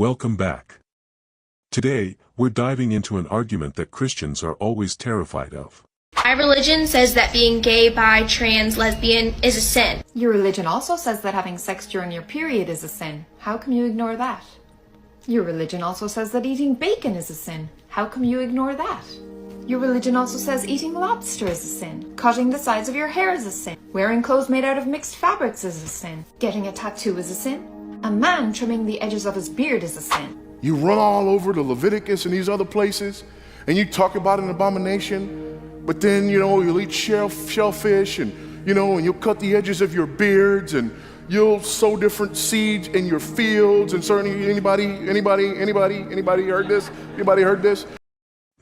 Welcome back. Today, we're diving into an argument that Christians are always terrified of. My religion says that being gay, bi, trans, lesbian is a sin. Your religion also says that having sex during your period is a sin. How come you ignore that? Your religion also says that eating bacon is a sin. How come you ignore that? Your religion also says eating lobster is a sin. Cutting the sides of your hair is a sin. Wearing clothes made out of mixed fabrics is a sin. Getting a tattoo is a sin. A man trimming the edges of his beard is a sin. You run all over the Leviticus and these other places, and you talk about an abomination, but then, you'll eat shellfish, and, and you'll cut the edges of your beards, and you'll sow different seeds in your fields, and certainly, anybody heard this? Anybody heard this?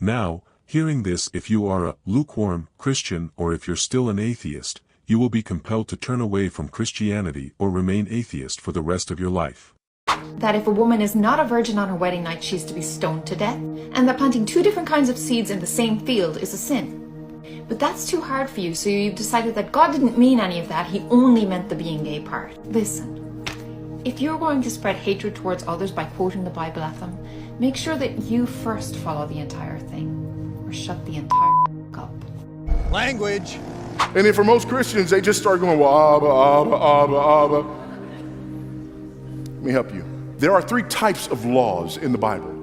Now, hearing this, if you are a lukewarm Christian or if you're still an atheist, you will be compelled to turn away from Christianity or remain atheist for the rest of your life. That if a woman is not a virgin on her wedding night, she's to be stoned to death, and that planting two different kinds of seeds in the same field is a sin. But that's too hard for you, so you've decided that God didn't mean any of that, he only meant the being gay part. Listen, if you're going to spread hatred towards others by quoting the Bible at them, make sure that you first follow the entire thing, or shut the entire up. Language. And then for most Christians, they just start going, well, Abba. Let me help you. There are three types of laws in the Bible.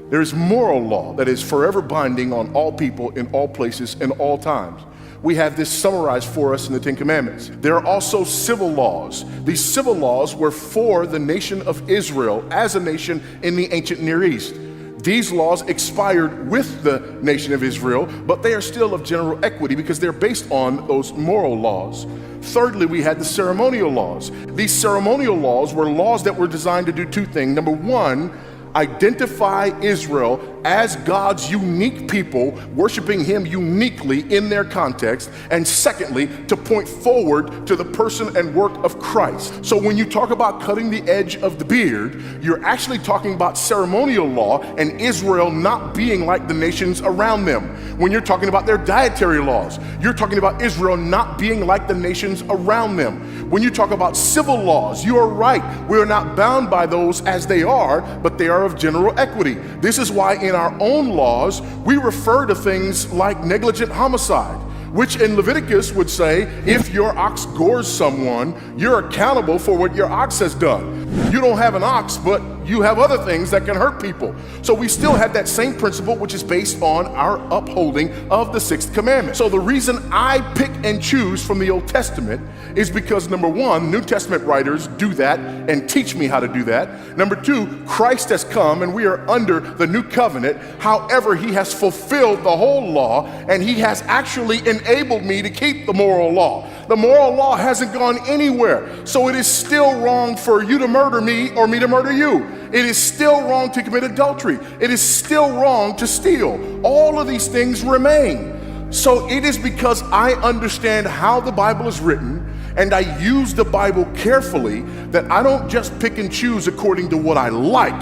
There is moral law that is forever binding on all people in all places in all times. We have this summarized for us in the Ten Commandments. There are also civil laws. These civil laws were for the nation of Israel as a nation in the ancient Near East. These laws expired with the nation of Israel, but they are still of general equity because they're based on those moral laws. Thirdly, we had the ceremonial laws. These ceremonial laws were laws that were designed to do two things. Number one, identify Israel as God's unique people, worshiping him uniquely in their context, and secondly, to point forward to the person and work of Christ. So when you talk about cutting the edge of the beard, you're actually talking about ceremonial law and Israel not being like the nations around them. When you're talking about their dietary laws, you're talking about Israel not being like the nations around them. When you talk about civil laws, you are right. We are not bound by those as they are, but they are of general equity. This is why in our own laws, we refer to things like negligent homicide, which in Leviticus would say, if your ox gores someone, you're accountable for what your ox has done. You don't have an ox, but you have other things that can hurt people. So we still have that same principle, which is based on our upholding of the sixth commandment. So the reason I pick and choose from the Old Testament is because, number one, New Testament writers do that and teach me how to do that. Number two, Christ has come and we are under the new covenant. However, he has fulfilled the whole law and he has actually enabled me to keep the moral law. The moral law hasn't gone anywhere. So it is still wrong for you to murder me or me to murder you. It is still wrong to commit adultery. It is still wrong to steal. All of these things remain. So it is because I understand how the Bible is written and I use the Bible carefully that I don't just pick and choose according to what I like,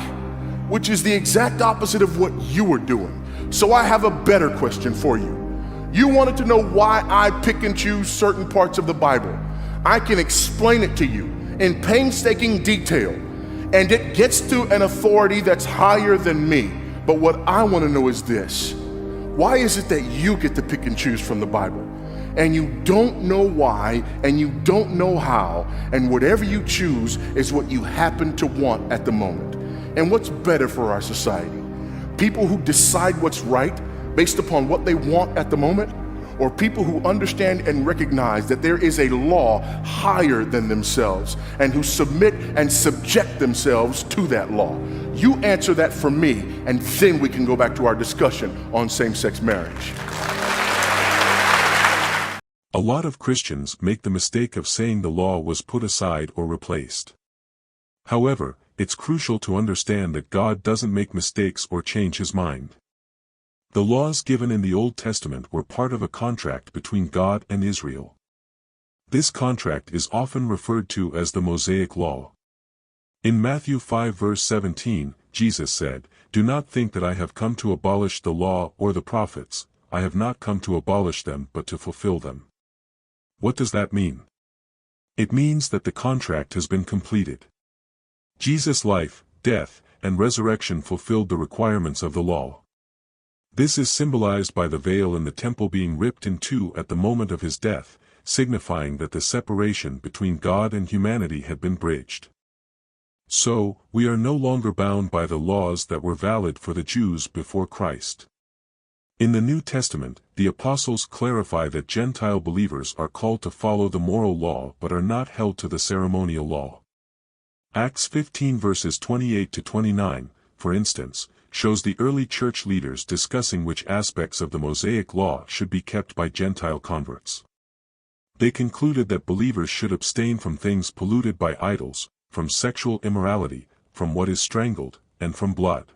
which is the exact opposite of what you are doing. So I have a better question for you. You wanted to know why I pick and choose certain parts of the Bible. I can explain it to you in painstaking detail, and it gets to an authority that's higher than me. But what I want to know is this: why is it that you get to pick and choose from the Bible, and you don't know why, and you don't know how, and whatever you choose is what you happen to want at the moment? And what's better for our society? People who decide what's right based upon what they want at the moment, or people who understand and recognize that there is a law higher than themselves and who submit and subject themselves to that law? You answer that for me, and then we can go back to our discussion on same-sex marriage. A lot of Christians make the mistake of saying the law was put aside or replaced. However, it's crucial to understand that God doesn't make mistakes or change his mind. The laws given in the Old Testament were part of a contract between God and Israel. This contract is often referred to as the Mosaic Law. In Matthew 5 verse 17, Jesus said, "Do not think that I have come to abolish the law or the prophets. I have not come to abolish them but to fulfill them." What does that mean? It means that the contract has been completed. Jesus' life, death, and resurrection fulfilled the requirements of the law. This is symbolized by the veil in the temple being ripped in two at the moment of his death, signifying that the separation between God and humanity had been bridged. So, we are no longer bound by the laws that were valid for the Jews before Christ. In the New Testament, the apostles clarify that Gentile believers are called to follow the moral law but are not held to the ceremonial law. Acts 15 verses 28 to 29, for instance, shows the early church leaders discussing which aspects of the Mosaic law should be kept by Gentile converts. They concluded that believers should abstain from things polluted by idols, from sexual immorality, from what is strangled, and from blood.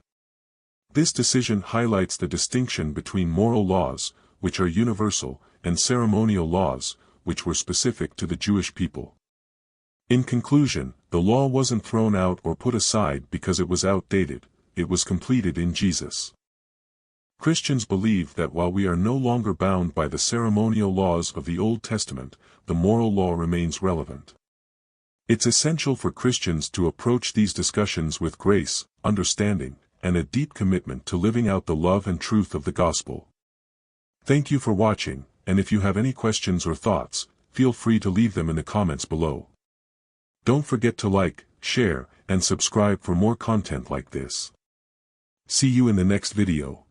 This decision highlights the distinction between moral laws, which are universal, and ceremonial laws, which were specific to the Jewish people. In conclusion, the law wasn't thrown out or put aside because it was outdated, it was completed in Jesus. Christians believe that while we are no longer bound by the ceremonial laws of the Old Testament, the moral law remains relevant. It's essential for Christians to approach these discussions with grace, understanding, and a deep commitment to living out the love and truth of the gospel. Thank you for watching, and if you have any questions or thoughts, feel free to leave them in the comments below. Don't forget to like, share, and subscribe for more content like this. See you in the next video.